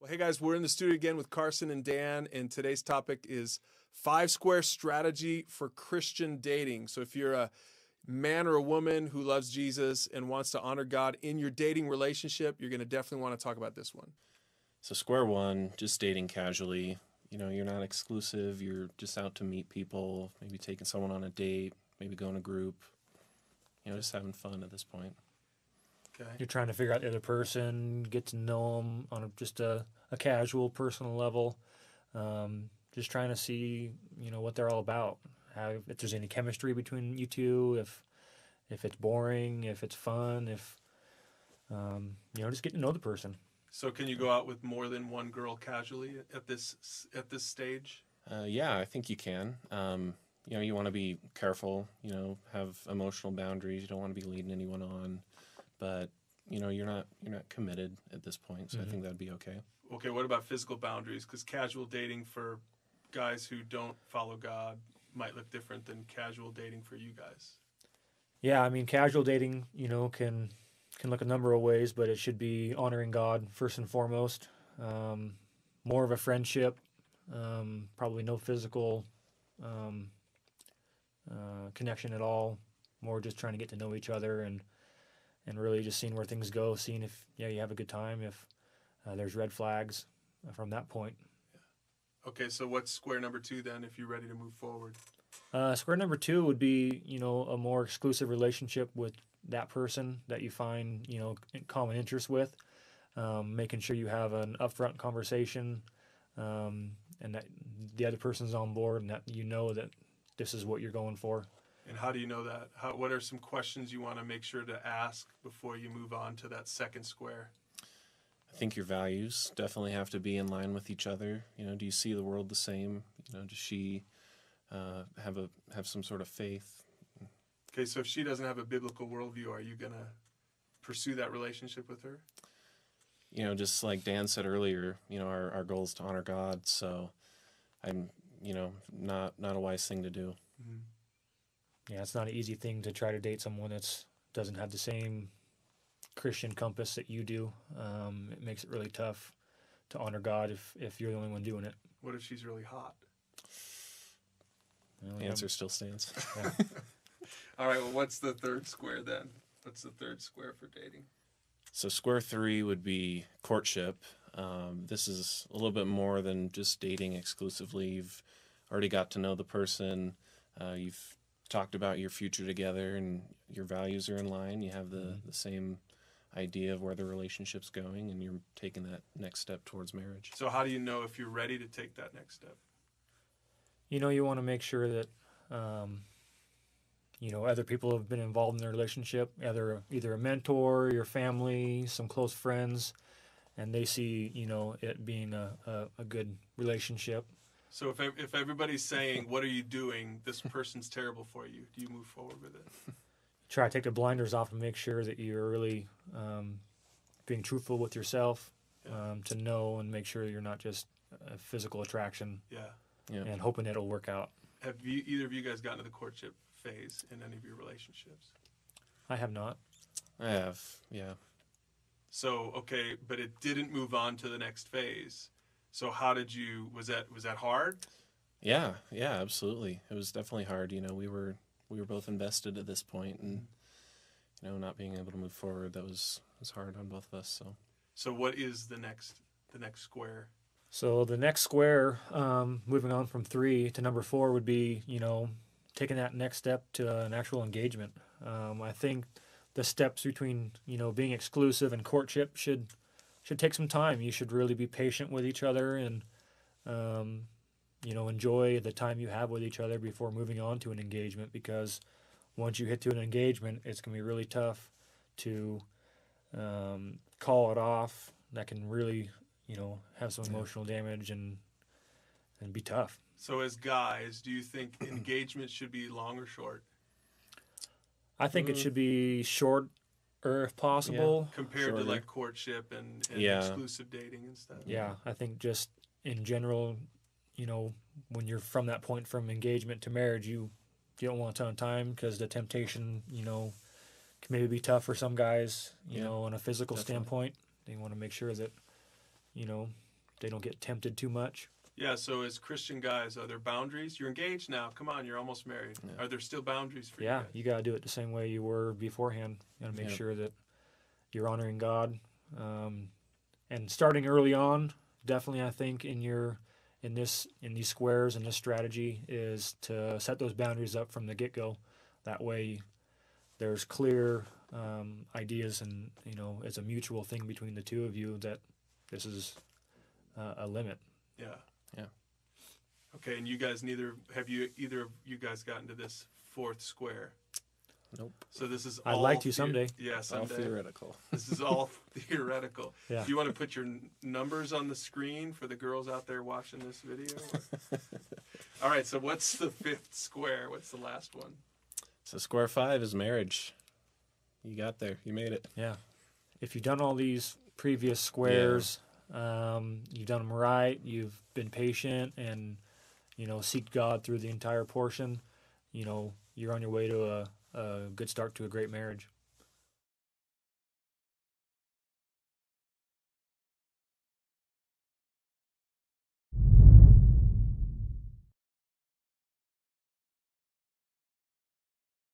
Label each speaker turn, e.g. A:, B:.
A: Well, hey guys, we're in the studio again with Carson and Dan, and today's topic is 5 square strategy for Christian dating. So if you're a man or a woman who loves Jesus and wants to honor God in your dating relationship, you're going to definitely want to talk about this one.
B: So square one, just dating casually. You know, you're not exclusive. You're just out to meet people, maybe taking someone on a date, maybe going to group. You know, just having fun at this point.
A: Okay.
C: You're trying to figure out the other person, get to know them on just a casual, personal level. Just trying to see, what they're all about. If there's any chemistry between you two, if it's boring, if it's fun, if just getting to know the person.
A: So can you go out with more than one girl casually at this stage?
B: Yeah, I think you can. You want to be careful. Have emotional boundaries. You don't want to be leading anyone on, but you're not committed at this point. So I think that'd be okay.
A: Okay, what about physical boundaries? Because casual dating for guys who don't follow God might look different than casual dating for you guys.
C: Yeah, I mean, casual dating, can look a number of ways, but it should be honoring God first and foremost. More of a friendship, probably no physical connection at all. More just trying to get to know each other and really just seeing where things go, seeing if you have a good time, if there's red flags from that point.
A: Yeah. Okay, so what's square number 2 then if you're ready to move forward?
C: Square number 2 would be, a more exclusive relationship with that person that you find, common interest with, making sure you have an upfront conversation and that the other person's on board and that that this is what you're going for.
A: And how do you know that? What are some questions you want to make sure to ask before you move on to that second square?
B: I think your values definitely have to be in line with each other. Do you see the world the same? Does she have some sort of faith?
A: Okay, so if she doesn't have a biblical worldview, are you going to pursue that relationship with her?
B: Just like Dan said earlier, our goal is to honor God. So I'm, not a wise thing to do.
A: Mm-hmm.
C: Yeah, it's not an easy thing to try to date someone that doesn't have the same Christian compass that you do. It makes it really tough to honor God if you're the only one doing it.
A: What if she's really hot?
B: Well, the answer still stands.
C: Yeah.
A: All right, well, what's the third square then? What's the third square for dating?
B: So square 3 would be courtship. This is a little bit more than just dating exclusively. You've already got to know the person. You've talked about your future together and your values are in line. You have the same idea of where the relationship's going and you're taking that next step towards marriage.
A: So how do you know if you're ready to take that next step?
C: You want to make sure that other people have been involved in the relationship, either a mentor, your family, some close friends, and they see it being a good relationship.
A: So if everybody's saying, what are you doing, this person's terrible for you, do you move forward with it?
C: Try to take the blinders off and make sure that you're really being truthful with yourself, to know and make sure you're not just a physical attraction.
A: Yeah.
C: And hoping it'll work out.
A: Have either of you guys gotten to the courtship phase in any of your relationships?
C: I have not.
B: I have, yeah.
A: So, okay, but it didn't move on to the next phase. So how did you, was that hard?
B: Yeah, absolutely. It was definitely hard. We were both invested at this point and, not being able to move forward, that was hard on both of us.
A: So what is the next square?
C: So the next square, moving on from 3 to number 4 would be, taking that next step to an actual engagement. I think the steps between, being exclusive and courtship should take some time. You should really be patient with each other and, enjoy the time you have with each other before moving on to an engagement, because once you hit to an engagement, it's going to be really tough to call it off. That can really, have some emotional damage and be tough.
A: So as guys, do you think engagement should be long or short?
C: I think it should be short, or if possible.
A: Compared to like courtship and exclusive dating and stuff.
C: Yeah, I think just in general, when you're from that point from engagement to marriage, you don't want a ton of time because the temptation, can maybe be tough for some guys, on a physical standpoint. They want to make sure that, they don't get tempted too much.
A: Yeah, so as Christian guys, are there boundaries? You're engaged now. Come on, you're almost married.
B: Yeah.
A: Are there still boundaries for
C: Yeah,
A: you guys?
C: you got to do it the same way you were beforehand. You got to make
B: Yep.
C: sure that you're honoring God. And starting early on, definitely, I think in these squares and this strategy is to set those boundaries up from the get-go. That way, there's clear ideas, and it's a mutual thing between the two of you that this is a limit.
A: Yeah.
B: Yeah.
A: Okay, and you guys either of you guys gotten to this fourth square?
B: Nope.
A: So this is
C: I'd
A: all
C: like to someday.
A: Yeah,
B: All
A: someday.
B: theoretical.
A: This is all theoretical.
C: Yeah.
A: Do you want to put your numbers on the screen for the girls out there watching this video? All right, so what's the fifth square? What's the last one?
B: So square 5 is marriage. You got there. You made it.
C: Yeah. If you've done all these previous squares, you've done them right, you've been patient and, seek God through the entire portion, you're on your way to a good start to a great marriage.